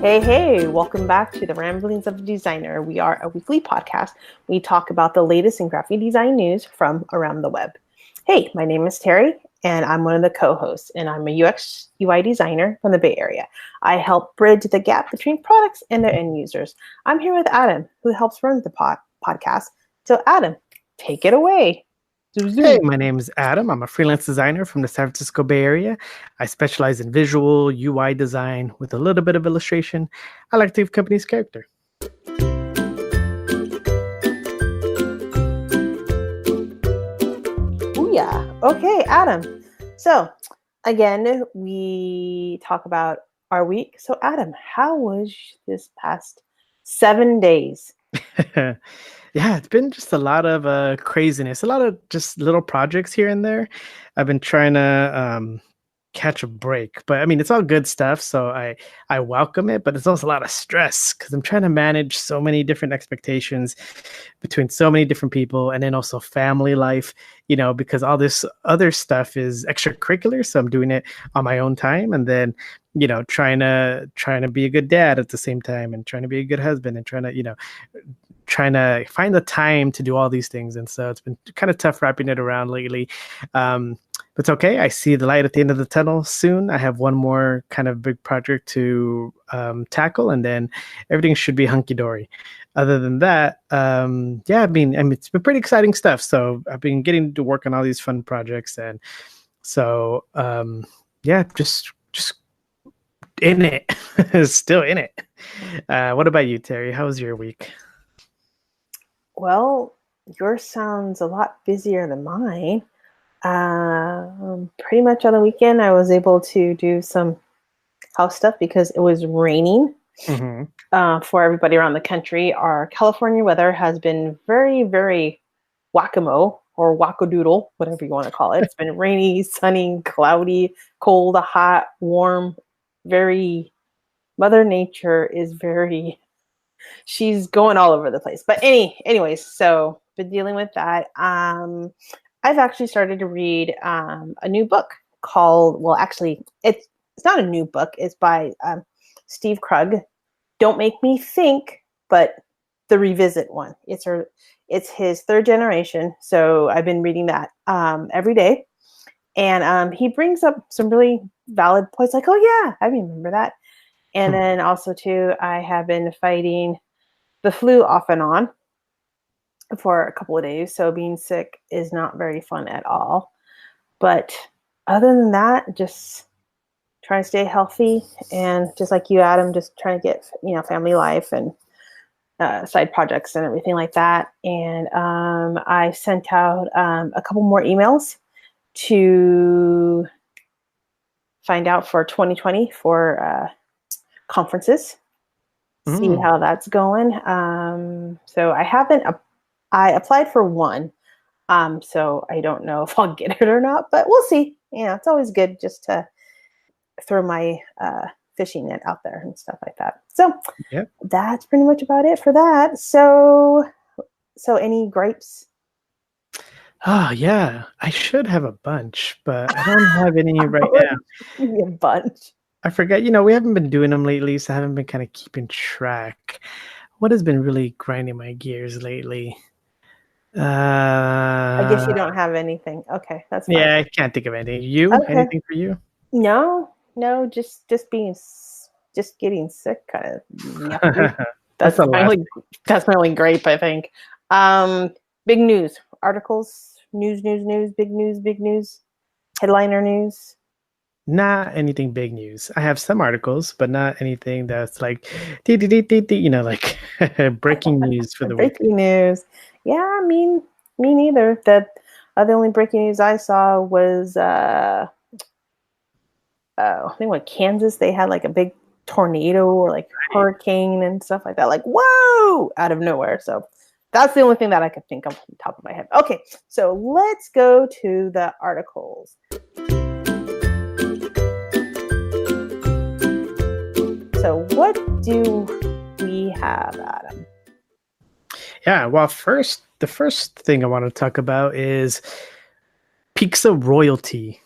Hey, welcome back to the Ramblings of a Designer. We are a weekly podcast. We talk about the latest in graphic design news from around the web. Hey, my name is Terry, and I'm one of the co-hosts, and I'm a UX UI designer from the Bay Area. I help bridge the gap between products and their end users. I'm here with Adam, who helps run the podcast. So Adam, take it away. Hey, my name is Adam. I'm a freelance designer from the San Francisco Bay Area. I specialize in visual UI design with a little bit of illustration. I like to give companies character. Oh yeah. Okay, Adam. So again, we talk about our week. So Adam, how was this past 7 days? Yeah, it's been just a lot of craziness, a lot of just little projects here and there. I've been trying to catch a break, but I mean, it's all good stuff. So I welcome it, but it's also a lot of stress because I'm trying to manage so many different expectations between so many different people, and then also family life, because all this other stuff is extracurricular. So I'm doing it on my own time, and then trying to be a good dad at the same time, and trying to be a good husband, and trying to find the time to do all these things. And so it's been kind of tough wrapping it around lately. But it's okay. I see the light at the end of the tunnel soon. I have one more kind of big project to tackle, and then everything should be hunky-dory. Other than that, I mean, it's been pretty exciting stuff. So I've been getting to work on all these fun projects. And so, just in it, still in it. What about you, Terry? How was your week? Well, yours sounds a lot busier than mine. Pretty much on the weekend, I was able to do some house stuff because it was raining. For everybody around the country. Our California weather has been very, very whack-a-mole or wackadoodle, whatever you want to call it. It's been rainy, sunny, cloudy, cold, hot, warm, very... Mother Nature is very... She's going all over the place. But anyways, so been dealing with that. I've actually started to read a new book called, well, actually, it's not a new book. It's by Steve Krug. Don't Make Me Think, but the revisit one. It's his third generation. So I've been reading that every day. And he brings up some really valid points like, oh, yeah, I remember that. And then also, too, I have been fighting the flu off and on for a couple of days. So being sick is not very fun at all. But other than that, just trying to stay healthy. And just like you, Adam, just trying to get, family life and side projects and everything like that. And I sent out a couple more emails to find out for 2020 for conferences, see how that's going. So I applied for one. So I don't know if I'll get it or not, but we'll see. It's always good just to throw my fishing net out there and stuff like that. So That's pretty much about it for that. So any gripes? Oh, yeah. I should have a bunch, but I don't have any right now. A bunch. I forgot, we haven't been doing them lately, so I haven't been kind of keeping track. What has been really grinding my gears lately? I guess you don't have anything. Okay, that's fine. Yeah, I can't think of anything. You? Okay. Anything for you? No, just getting sick, kind of. That's my only gripe, I think. Big news, articles, news, big news, headliner news. Not anything big news. I have some articles, but not anything that's like, like breaking news for the week. Breaking news. Yeah, me neither. The only breaking news I saw was, I think Kansas, they had like a big tornado or like hurricane and stuff like that. Like, whoa, out of nowhere. So that's the only thing that I could think of on the top of my head. Okay, so let's go to the articles. So what do we have, Adam? Yeah, well, the first thing I want to talk about is Pizza Royalty.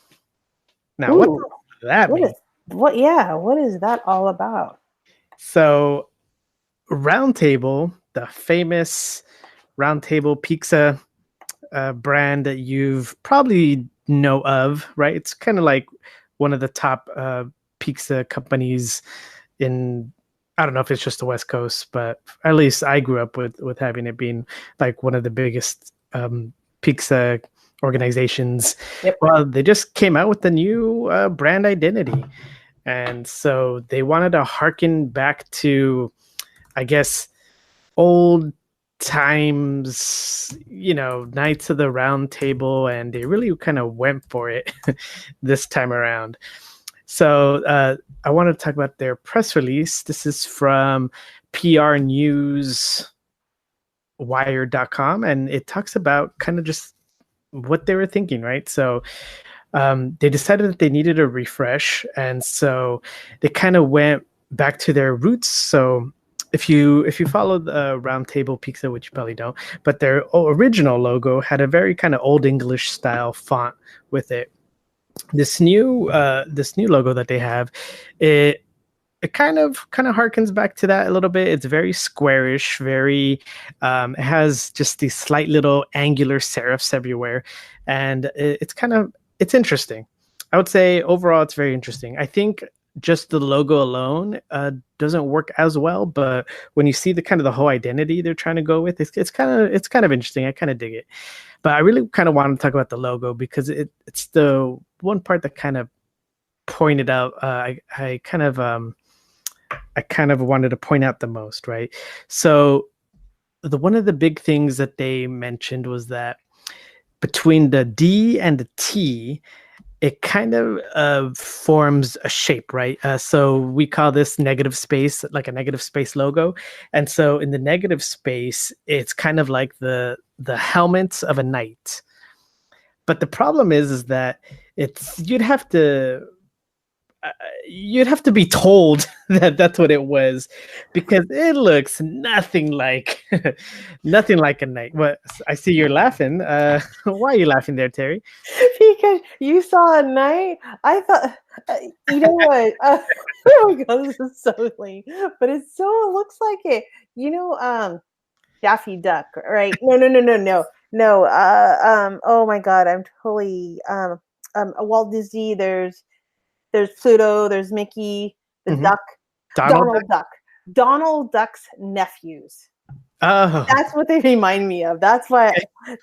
Now, what does that mean? What is that all about? So Round Table, the famous Round Table pizza brand that you've probably know of, right? It's kind of like one of the top pizza companies in. I don't know if it's just the West Coast, but at least I grew up with having it being like one of the biggest pizza organizations. Yep. Well, they just came out with the new brand identity, and so they wanted to harken back to, I guess, old times, Knights of the Round Table, and they really kind of went for it this time around. So I want to talk about their press release. This is from prnewswire.com, and it talks about kind of just what they were thinking, right? So they decided that they needed a refresh, and so they kind of went back to their roots. So if you follow the Round Table Pizza, which you probably don't, but their original logo had a very kind of old English style font with it. This new logo that they have, it kind of harkens back to that a little bit. It's very squarish, very it has just these slight little angular serifs everywhere, and it's interesting. I would say overall it's very interesting. I think just the logo alone doesn't work as well, but when you see the whole identity they're trying to go with, it's kind of interesting. I kind of dig it. But I really kind of want to talk about the logo because it's the one part that kind of pointed out. I kind of wanted to point out the most, right? So one of the big things that they mentioned was that between the D and the T, it kind of forms a shape, right? So we call this negative space, like a negative space logo. And so in the negative space, it's kind of like the helmet of a knight. But the problem is that you'd have to be told that that's what it was, because it looks nothing like nothing like a knight. What, I see you're laughing. Why are you laughing there, Terry? Because you saw a knight. I thought, you know what? Oh my god, this is so lame. But it looks like it. Daffy Duck, right? No. Oh my god, I'm totally Walt Disney. There's Pluto. There's Mickey. The duck. Donald Duck. Donald Duck's nephews. Oh, that's what they remind me of. That's why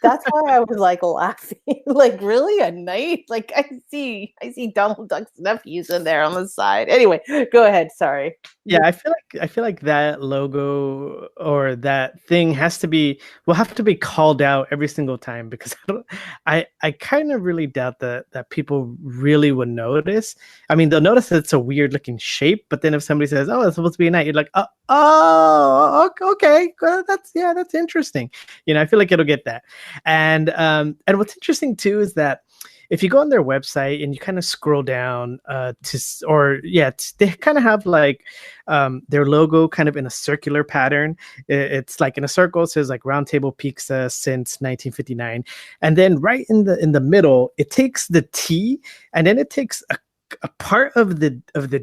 I was like laughing. Like, really, a knight? Like, I see Donald Duck's nephews in there on the side. Anyway, go ahead. Sorry. Yeah, I feel like that logo or that thing will have to be called out every single time, because I kind of really doubt that people really would notice. I mean, they'll notice that it's a weird looking shape, but then if somebody says, "Oh, it's supposed to be a knight," you're like, okay, that's interesting." I feel like it'll get that. And what's interesting too is that if you go on their website and you kind of scroll down they kind of have like their logo kind of in a circular pattern. It's like in a circle. It says like Round Table Pizza since 1959, and then right in the middle, it takes the T, and then it takes a part of the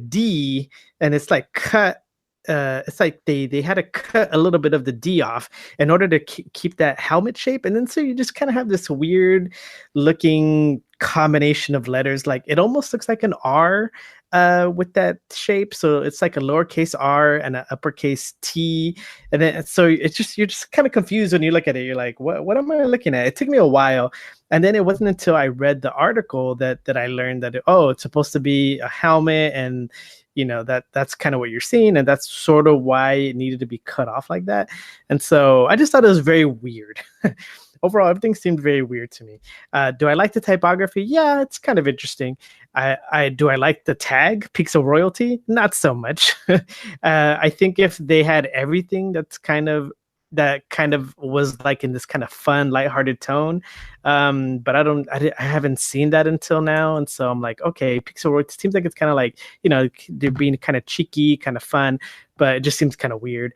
D, and it's like cut. It's like they had to cut a little bit of the D off in order to keep that helmet shape, and then so you just kind of have this weird looking combination of letters. Like, it almost looks like an R with that shape, so it's like a lowercase r and an uppercase T, and then so you're just kind of confused when you look at it. You're like, what am I looking at? It took me a while, and then it wasn't until I read the article that I learned that it's supposed to be a helmet, and that's kind of what you're seeing, and that's sort of why it needed to be cut off like that. And so I just thought it was very weird. Overall, everything seemed very weird to me. Do I like the typography? Yeah, it's kind of interesting. Do I like the tag Pixel Royalty? Not so much. I think if they had everything that kind of was like in this kind of fun, lighthearted tone, but I haven't seen that until now, and so I'm like, okay, Pixel Royalty seems like it's kind of like they're being kind of cheeky, kind of fun, but it just seems kind of weird.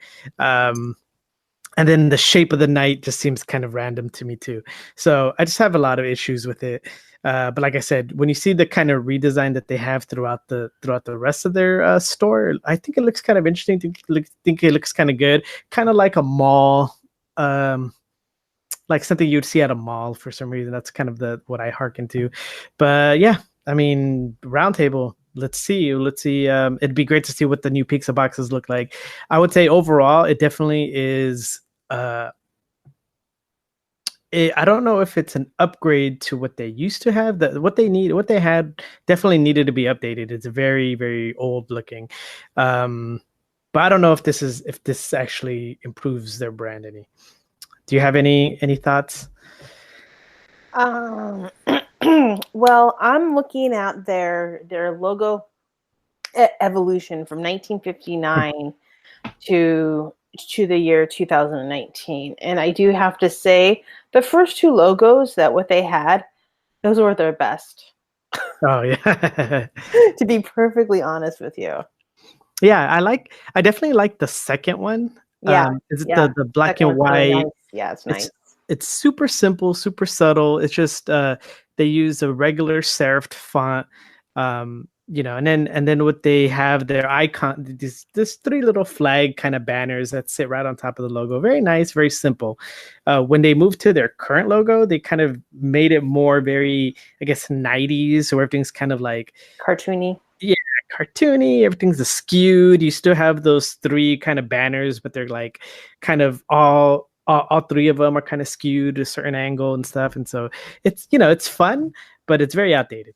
And then the shape of the knight just seems kind of random to me too. So I just have a lot of issues with it. But like I said, when you see the kind of redesign that they have throughout the rest of their store, I think it looks kind of interesting. Think it looks kind of good, kind of like a mall, like something you'd see at a mall for some reason. That's kind of the what I hearken to. But yeah, I mean, Roundtable. Let's see. Let's see. It'd be great to see what the new pizza boxes look like. I would say overall, it definitely is. I don't know if it's an upgrade to what they used to have. That what they had definitely needed to be updated. It's very, very old looking, but I don't know if this actually improves their brand any. Do you have any thoughts? Well, I'm looking at their logo evolution from 1959 to the year 2019, and I do have to say the first two logos that what they had, those were their best. Oh yeah. To be perfectly honest with you. Yeah, I definitely like the second one. Yeah. Is it Yeah. the black Second and one's really white? nice. Yeah, it's nice. It's super simple, super subtle. It's just they use a regular serifed font. And then what they have their icon, this three little flag kind of banners that sit right on top of the logo. Very nice, very simple. When they moved to their current logo, they kind of made it more very, I guess, 90s, so everything's kind of like cartoony. Yeah, cartoony. Everything's skewed. You still have those three kind of banners, but they're like kind of all three of them are kind of skewed to a certain angle and stuff. And so it's fun, but it's very outdated.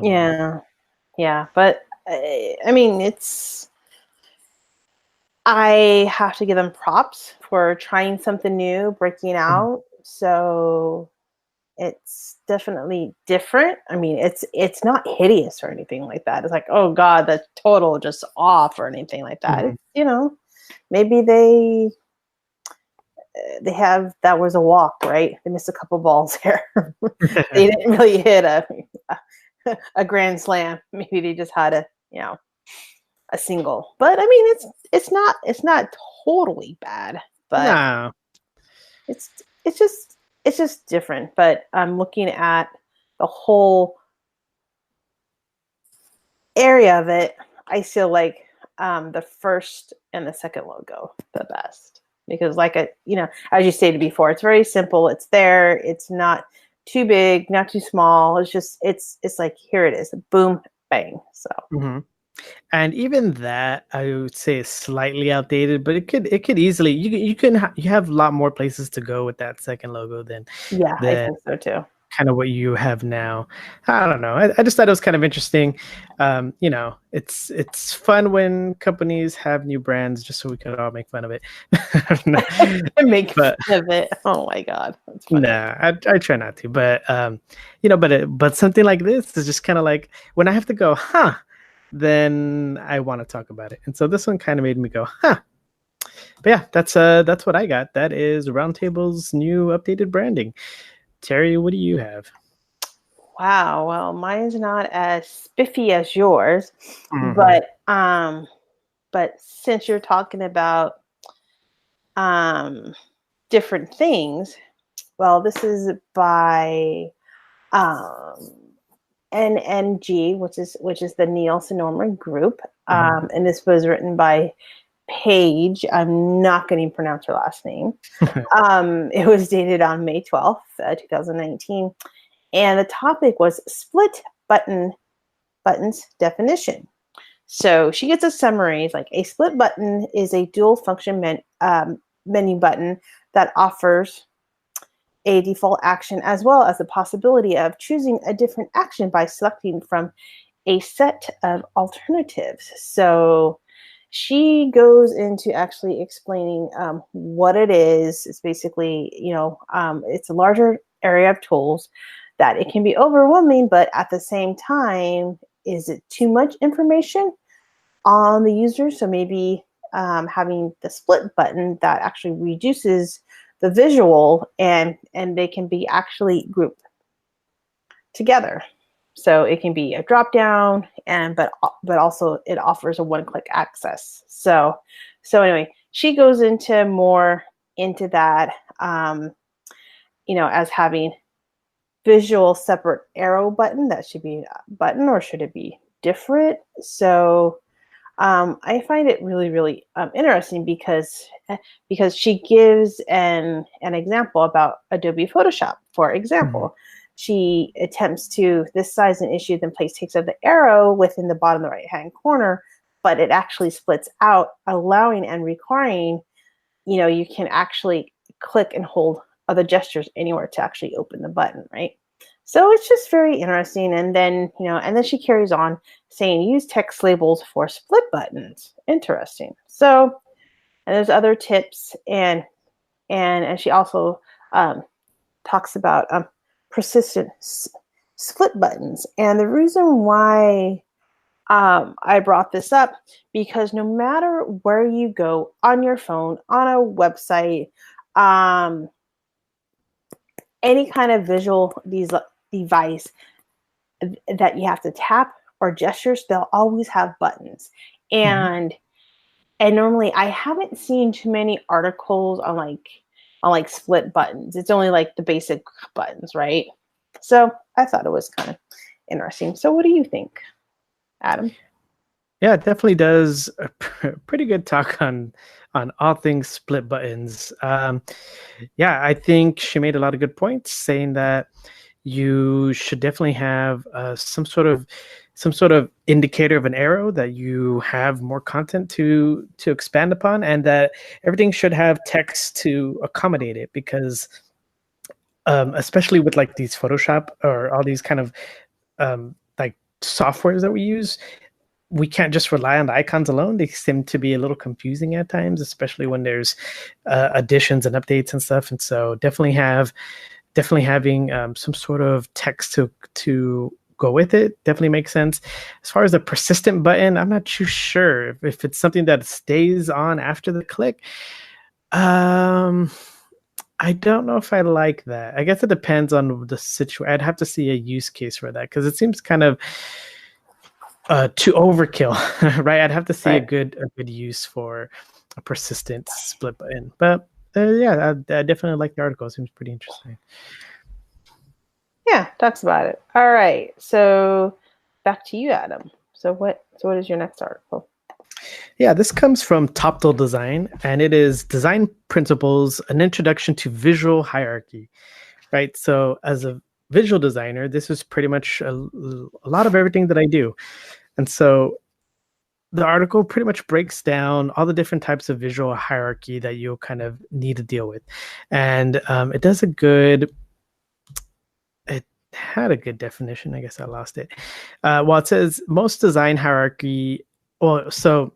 Yeah, but I mean, I have to give them props for trying something new, breaking out. So it's definitely different. I mean, it's not hideous or anything like that. It's like, oh God, the total just off or anything like that. It's, maybe they have, that was a walk, right? They missed a couple balls there. They didn't really hit a grand slam. Maybe they just had a single. But I mean, it's not totally bad, but no. it's just different. But I'm looking at the whole area of it. I feel like the first and the second logo the best, because as you stated before, it's very simple. It's there. It's not too big, not too small. It's just it's like, here it is, boom, bang. So. And even that, I would say, is slightly outdated, but it could easily you have a lot more places to go with that second logo than I think so too. Kind of what you have now. I don't know. I just thought it was kind of interesting. It's fun when companies have new brands, just so we can all make fun of it. Make fun of it. Oh my God. Nah, I try not to, but but something like this is just kind of like when I have to go, then I want to talk about it. And so this one kind of made me go, But yeah, that's what I got. That is Roundtable's new updated branding. Terry, what do you have? Wow, well, mine's not as spiffy as yours, but since you're talking about different things, well, this is by NNG, which is the Nielsen Norman Group, and this was written by Paige. I'm not going to pronounce her last name. It was dated on May 12th, 2019. And the topic was split buttons definition. So she gets a summary. It's like, a split button is a dual function menu button that offers a default action as well as the possibility of choosing a different action by selecting from a set of alternatives. So she goes into actually explaining what it is. It's basically, it's a larger area of tools that it can be overwhelming, but at the same time, is it too much information on the user? So maybe having the split button that actually reduces the visual and they can be actually grouped together. So it can be a drop down, but also it offers a one-click access. So anyway, she goes into more into that, as having visual separate arrow button. That should be a button, or should it be different? So I find it really, really interesting because she gives an example about Adobe Photoshop. For example, she attempts to this size and issue, then place takes of the arrow within the bottom right hand corner, but it actually splits out, allowing and requiring, you can actually click and hold other gestures anywhere to actually open the button, right? So it's just very interesting. And then, and then she carries on saying, use text labels for split buttons. Interesting. So, and there's other tips, and she also talks about persistent split buttons. And the reason why I brought this up, because no matter where you go on your phone, on a website, any kind of visual device that you have to tap or gestures, they'll always have buttons. And normally I haven't seen too many articles on like split buttons. It's only like the basic buttons, right? So I thought it was kind of interesting. So what do you think, Adam? Yeah, it definitely does a pretty good talk on all things split buttons. Yeah, I think she made a lot of good points, saying that you should definitely have some sort of indicator of an arrow that you have more content to expand upon, and that everything should have text to accommodate it, because especially with like these Photoshop or all these kind of like softwares that we use, we can't just rely on the icons alone. They seem to be a little confusing at times, especially when there's additions and updates and stuff. And so definitely having some sort of text to go with it definitely makes sense. As far as the persistent button, I'm not too sure if it's something that stays on after the click. I don't know if I like that. I guess it depends on the situation. I'd have to see a use case for that, because it seems kind of to overkill, right? I'd have to see a good use for a persistent split button. But yeah, I definitely like the article. It seems pretty interesting. Yeah, talks about it. All right, so back to you, Adam. So what is your next article? Yeah, this comes from Toptal Design, and it is Design Principles, an Introduction to Visual Hierarchy, right? So as a visual designer, this is pretty much a lot of everything that I do. And so the article pretty much breaks down all the different types of visual hierarchy that you'll kind of need to deal with. And it does it had a good definition. I guess I lost it. Well, it says most design hierarchy, so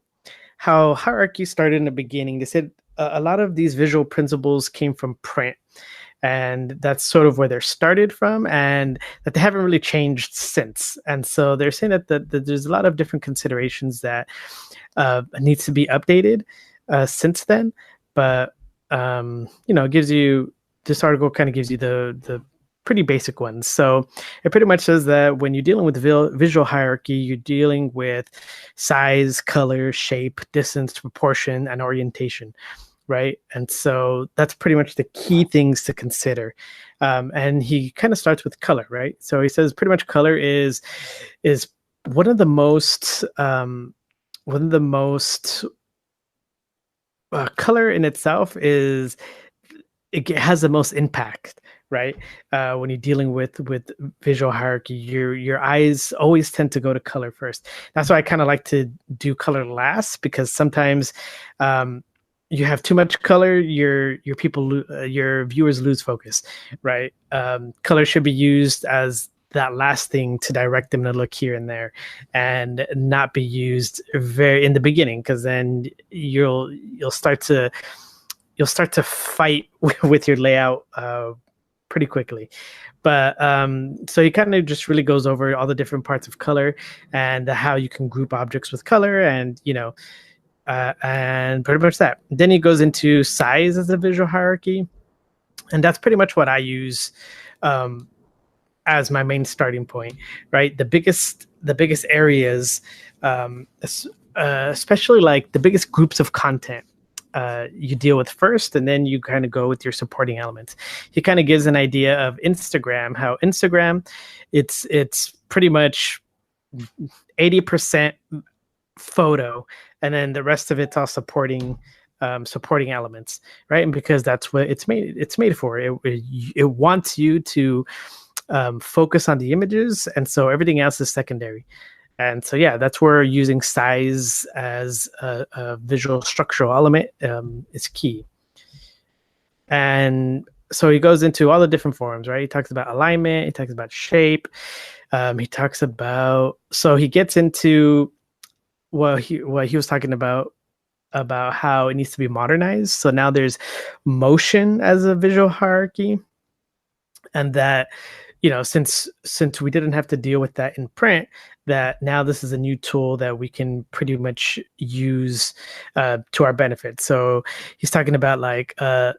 how hierarchy started in the beginning, they said a lot of these visual principles came from print. And that's sort of where they're started from, and that they haven't really changed since. And so they're saying that there's a lot of different considerations that needs to be updated since then. But this article kind of gives you the pretty basic ones. So it pretty much says that when you're dealing with visual hierarchy, you're dealing with size, color, shape, distance, proportion, and orientation. Right. And so that's pretty much the key things to consider. And he kind of starts with color, right? So he says pretty much color is one of the most color in itself is, it has the most impact, right? When you're dealing with visual hierarchy, your eyes always tend to go to color first. That's why I kind of like to do color last, because sometimes you have too much color, your viewers lose focus, right? Color should be used as that last thing to direct them to look here and there, and not be used very in the beginning, because then you'll start to fight with your layout pretty quickly. But so he kind of just really goes over all the different parts of color and how you can group objects with color, and and pretty much that. Then he goes into size as a visual hierarchy, and that's pretty much what I use as my main starting point, right? The biggest areas, especially like the biggest groups of content, you deal with first, and then you kind of go with your supporting elements. He kind of gives an idea of Instagram, how Instagram, it's pretty much 80% photo, and then the rest of it's all supporting elements, right? And because that's what it's made for. It wants you to focus on the images, and so everything else is secondary. And so, yeah, that's where using size as a visual structural element is key. And so he goes into all the different forms, right? He talks about alignment. He talks about shape. He talks about, so he gets into what he was talking about how it needs to be modernized. So now there's motion as a visual hierarchy, and that, since we didn't have to deal with that in print, that now this is a new tool that we can pretty much use to our benefit. So he's talking about like kind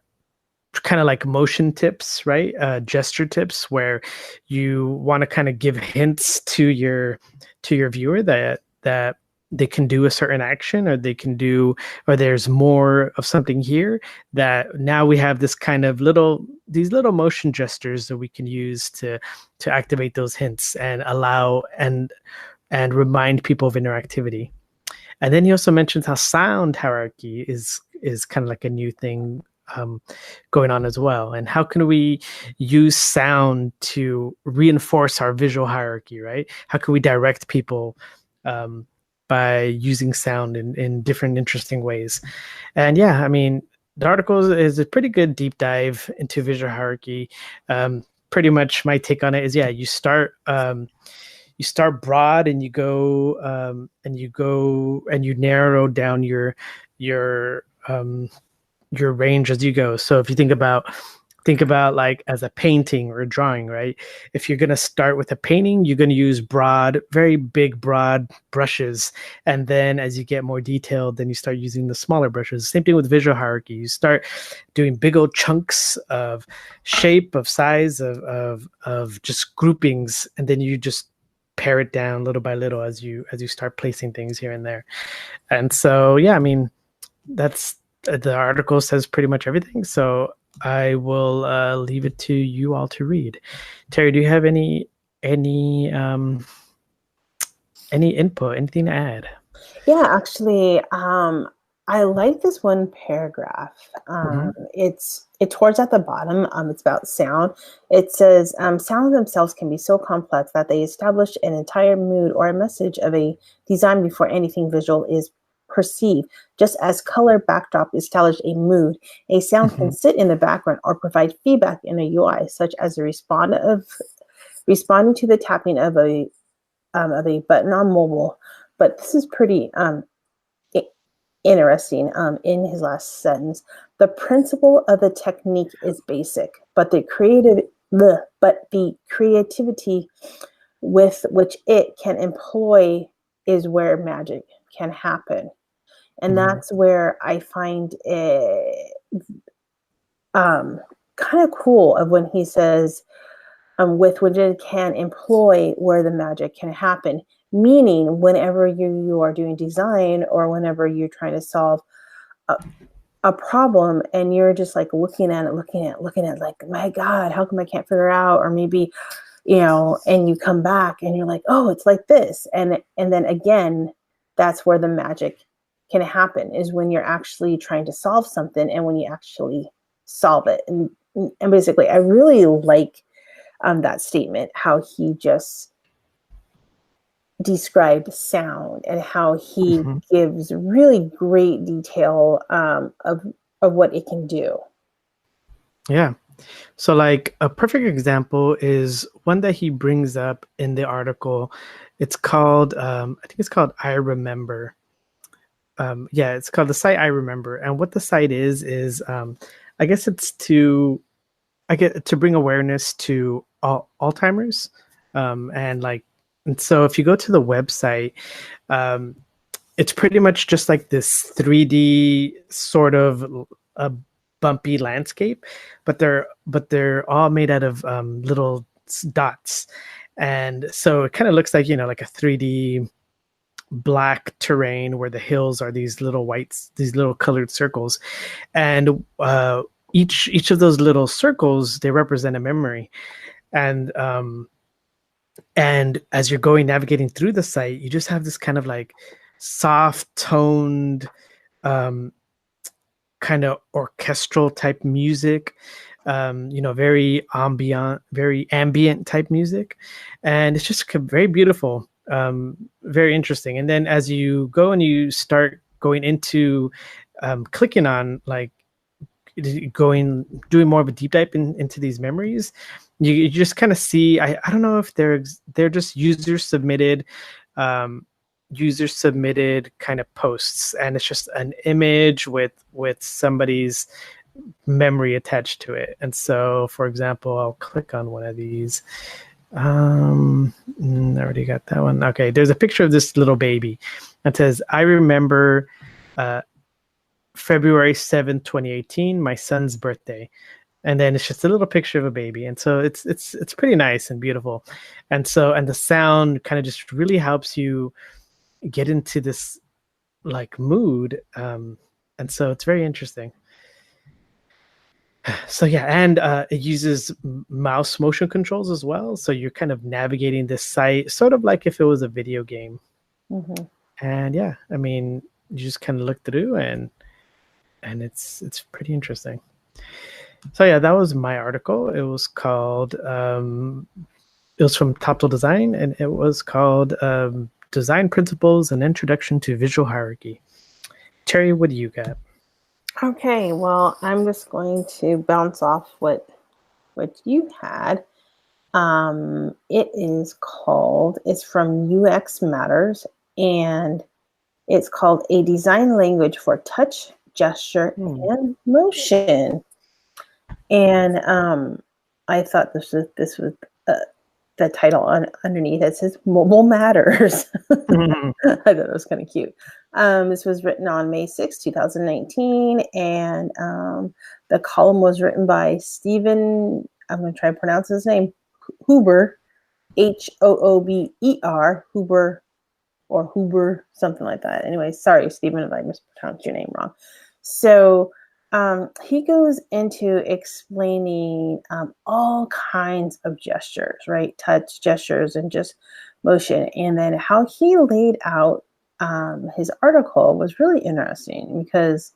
of like motion tips, right? Gesture tips, where you want to kind of give hints to your viewer that they can do a certain action, or or there's more of something here, that now we have this kind of these little motion gestures that we can use to activate those hints and allow and remind people of interactivity. And then he also mentions how sound hierarchy is kind of like a new thing going on as well. And how can we use sound to reinforce our visual hierarchy, right? How can we direct people by using sound in different interesting ways? And yeah, I mean, the article is a pretty good deep dive into visual hierarchy. Pretty much my take on it is, yeah, you start broad, and you go and you narrow down your range as you go. So if you think about like as a painting or a drawing, right? If you're going to start with a painting, you're going to use very big, broad brushes. And then as you get more detailed, then you start using the smaller brushes. Same thing with visual hierarchy. You start doing big old chunks of shape, of size, of just groupings. And then you just pare it down little by little as you start placing things here and there. And so, yeah, I mean, that's, the article says pretty much everything. So I will leave it to you all to read. Terry, do you have any input, anything to add? Yeah, actually, I like this one paragraph. It's towards at the bottom. It's about sound. It says, sounds themselves can be so complex that they establish an entire mood or a message of a design before anything visual is perceived. Just as color backdrop established a mood, a sound can sit in the background or provide feedback in a UI, such as responding to the tapping of a button on mobile. But this is pretty interesting. In his last sentence, the principle of the technique is basic, but the creativity with which it can employ is where magic can happen. And that's where I find it kind of cool of when he says, with which it can employ where the magic can happen. Meaning, whenever you are doing design, or whenever you're trying to solve a problem, and you're just like looking at it, like, my God, how come I can't figure it out? Or maybe, and you come back and you're like, oh, it's like this. And then again, that's where the magic can happen, is when you're actually trying to solve something, and when you actually solve it. And basically, I really like that statement, how he just described sound, and how he gives really great detail of what it can do. Yeah. So like a perfect example is one that he brings up in the article. It's called, I think it's called I Remember. Yeah, it's called the site I Remember. And what the site is I guess it's to bring awareness to Alzheimer's. And so if you go to the website, it's pretty much just like this 3D sort of a bumpy landscape, but they're all made out of little dots. And so it kind of looks like, like a 3D black terrain where the hills are these little these little colored circles, and each of those little circles, they represent a memory, and as you're going navigating through the site, you just have this kind of like soft toned, um, kind of orchestral type music, very ambient type music, and it's just very beautiful, very interesting. And then as you go and you start going into clicking on like doing more of a deep dive into these memories, you just kind of see, I don't know if they're just user submitted kind of posts, and it's just an image with somebody's memory attached to it. And so, for example, I'll click on one of these. I already got that one. Okay, there's a picture of this little baby that says, I remember February 7th, 2018, my son's birthday. And then it's just a little picture of a baby. And so it's pretty nice and beautiful. And the sound kind of just really helps you get into this like mood. And so it's very interesting. So yeah, and it uses mouse motion controls as well. So you're kind of navigating this site sort of like if it was a video game. Mm-hmm. And yeah, I mean, you just kind of look through and it's pretty interesting. So yeah, that was my article. It was called it was from Toptal Design, and it was called Design Principles: An Introduction to Visual Hierarchy. Terry, what do you got? Okay, well, I'm just going to bounce off what you had. It's from UX Matters, and it's called A Design Language for Touch, Gesture, and Motion. And I thought this was the title underneath it says Mobile Matters. Mm-hmm. I thought it was kind of cute. This was written on May 6, 2019, and the column was written by Stephen, I'm going to try to pronounce his name, Hoober, Hoober, Hoober, or Hoober, something like that. Anyway, sorry, Stephen, if I mispronounced your name wrong. So he goes into explaining all kinds of gestures, right? Touch gestures and just motion. And then how he laid out his article was really interesting because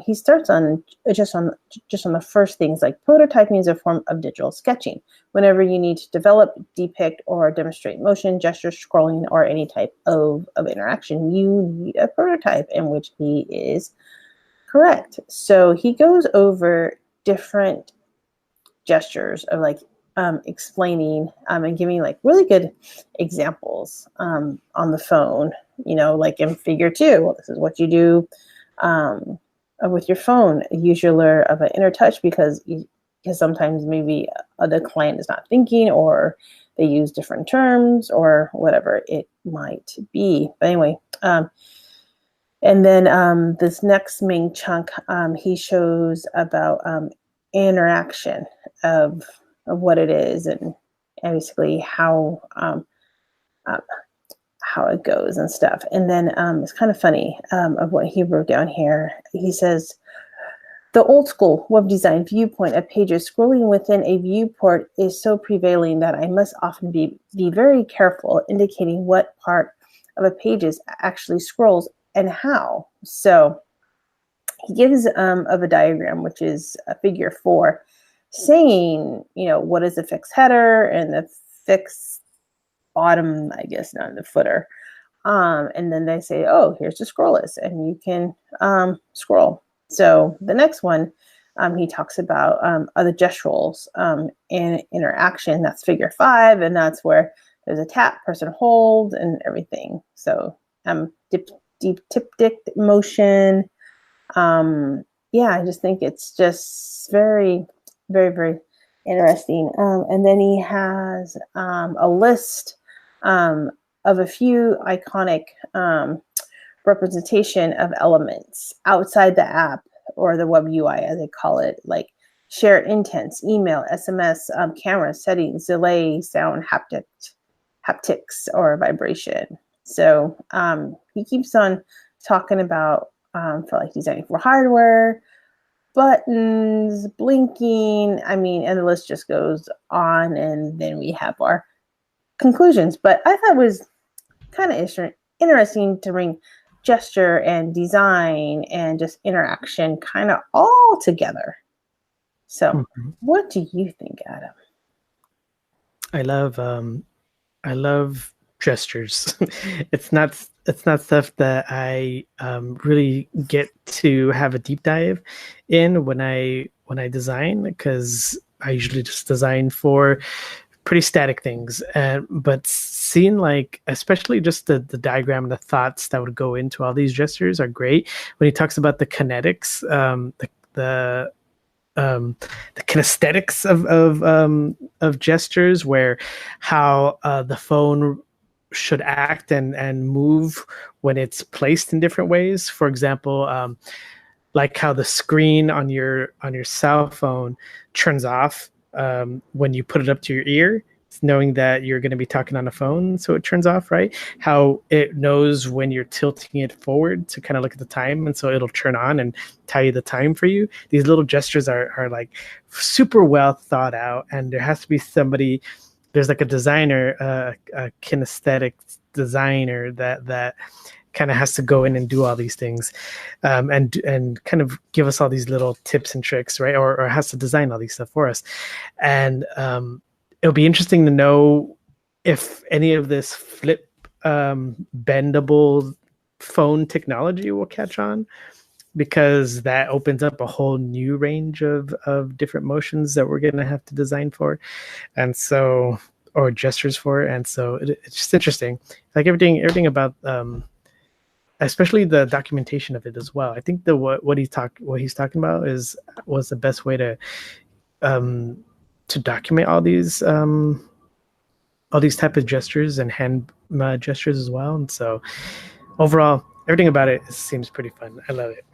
he starts on the first things, like prototyping is a form of digital sketching. Whenever you need to develop, depict, or demonstrate motion, gesture, scrolling, or any type of interaction, you need a prototype, in which he is correct. So he goes over different gestures of like explaining and giving like really good examples on the phone, like in figure 2. Well, this is what you do with your phone. Usually of an inner touch because sometimes maybe the client is not thinking, or they use different terms, or whatever it might be. But anyway, and then this next main chunk, he shows about interaction of what it is, and basically how it goes and stuff. And then it's kind of funny of what he wrote down here. He says, the old school web design viewpoint of pages scrolling within a viewport is so prevailing that I must often be very careful indicating what part of a page actually scrolls and how. So he gives of a diagram, which is a figure 4, saying, what is the fixed header and the fixed bottom, I guess, not the footer. And then they say, oh, here's the scroll list, and you can scroll. So the next one, he talks about other gesturals and interaction. That's figure 5, and that's where there's a tap, person hold, and everything. So deep diptych motion. I just think it's just very, very, very interesting. And then he has a list of a few iconic representation of elements outside the app, or the web UI as they call it, like shared intents, email, SMS, camera settings, delay, sound, haptics, or vibration. So he keeps on talking about for like designing for hardware, buttons, blinking. I mean, and the list just goes on. And then we have our conclusions. But I thought it was kind of interesting to bring gesture and design and just interaction kind of all together. So, what do you think, Adam? I love gestures. it's not stuff that I really get to have a deep dive in when I design, because I usually just design for pretty static things. But seeing, like, especially just the diagram and the thoughts that would go into all these gestures are great. When he talks about the kinetics, the kinesthetics of gestures, where how the phone should act and move when it's placed in different ways. For example, like how the screen on your cell phone turns off when you put it up to your ear, knowing that you're going to be talking on the phone, so it turns off, right? How it knows when you're tilting it forward to kind of look at the time, and so it'll turn on and tell you the time for you. These little gestures are like super well thought out, and there has to be somebody. There's like a designer, a kinesthetic designer that kind of has to go in and do all these things, and kind of give us all these little tips and tricks, right? Or has to design all these stuff for us. And it'll be interesting to know if any of this flip bendable phone technology will catch on, because that opens up a whole new range of different motions that we're going to have to design for, and so, or gestures for. And so it's just interesting, like everything about especially the documentation of it as well. I think what he's talking about was the best way to document all these type of gestures and hand gestures as well. And so overall, everything about it seems pretty fun. I love it.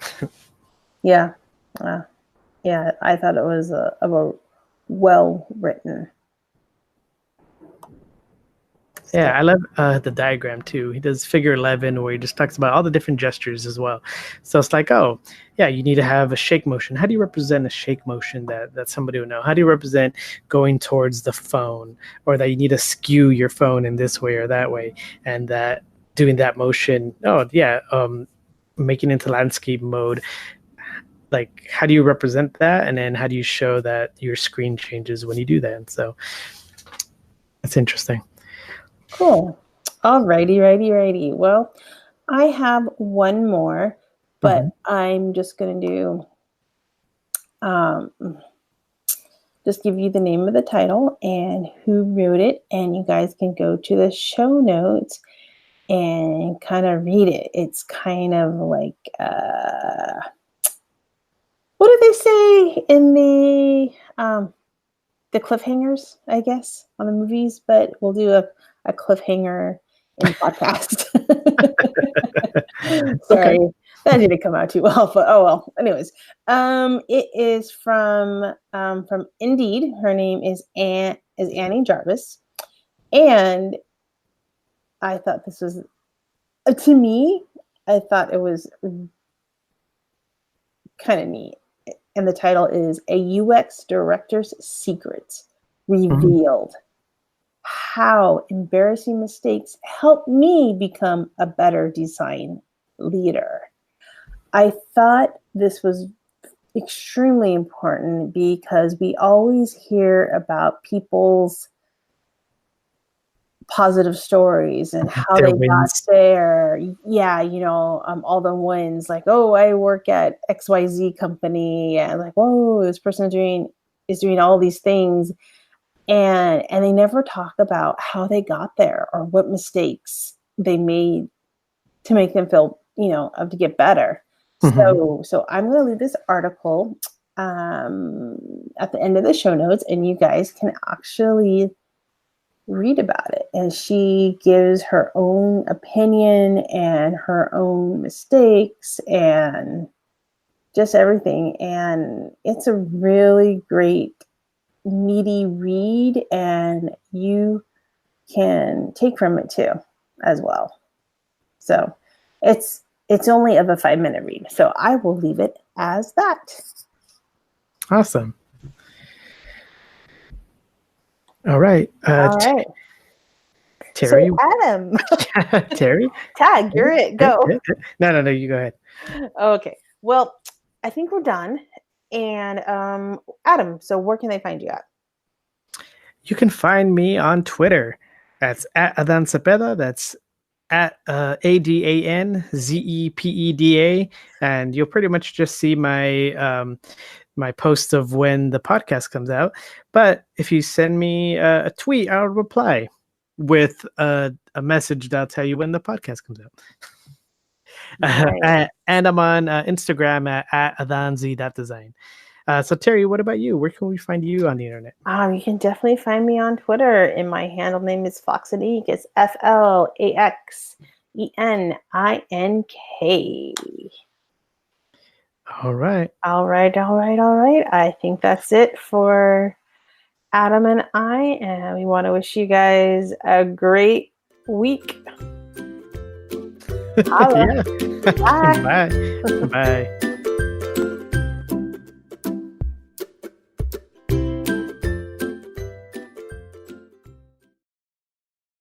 Yeah. Yeah, I thought it was a well written. Yeah, I love the diagram too. He does figure 11 where he just talks about all the different gestures as well. So it's like, oh, yeah, you need to have a shake motion. How do you represent a shake motion that somebody would know? How do you represent going towards the phone, or that you need to skew your phone in this way or that way, and that doing that motion? Oh, yeah, making into landscape mode. Like, how do you represent that? And then how do you show that your screen changes when you do that? And so it's interesting. Cool. All righty. Well, I have one more, but I'm just going to do, just give you the name of the title and who wrote it, and you guys can go to the show notes and kind of read it. It's kind of like, what do they say in the cliffhangers, I guess, on the movies? But we'll do a cliffhanger in the podcast. Sorry, okay. That didn't come out too well, but oh well. Anyways, it is from Indeed. Her name is Annie Jarvis, and I thought this was, to me, I thought it was kind of neat. And the title is A UX Director's Secret Revealed. How embarrassing mistakes help me become a better design leader. I thought this was extremely important because we always hear about people's positive stories and how their they got there. Yeah, all the wins, like, oh, I work at XYZ company, and like, whoa, this person is doing all these things. And they never talk about how they got there or what mistakes they made to make them feel, to get better. So I'm going to leave this article at the end of the show notes, and you guys can actually read about it. And she gives her own opinion and her own mistakes and just everything. And it's a really great, meaty read, and you can take from it too as well. So it's only of a 5-minute read. So I will leave it as that. Awesome. All right. All right. Terry. So Adam. Terry? Tag, you're it. Go. No, you go ahead. Okay. Well, I think we're done. And Adam, so where can they find you at? You can find me on Twitter. That's at Adan Cepeda. That's at ADANZEPEDA. And you'll pretty much just see my my post of when the podcast comes out. But if you send me a tweet, I'll reply with a message that'll tell you when the podcast comes out. Right. And I'm on Instagram at adanz.design. So Terry, what about you? Where can we find you on the internet? You can definitely find me on Twitter, and my handle name is Flaxenink. It's FLAXENINK. All right. I think that's it for Adam and I, and we want to wish you guys a great week. Yeah. Bye. Bye.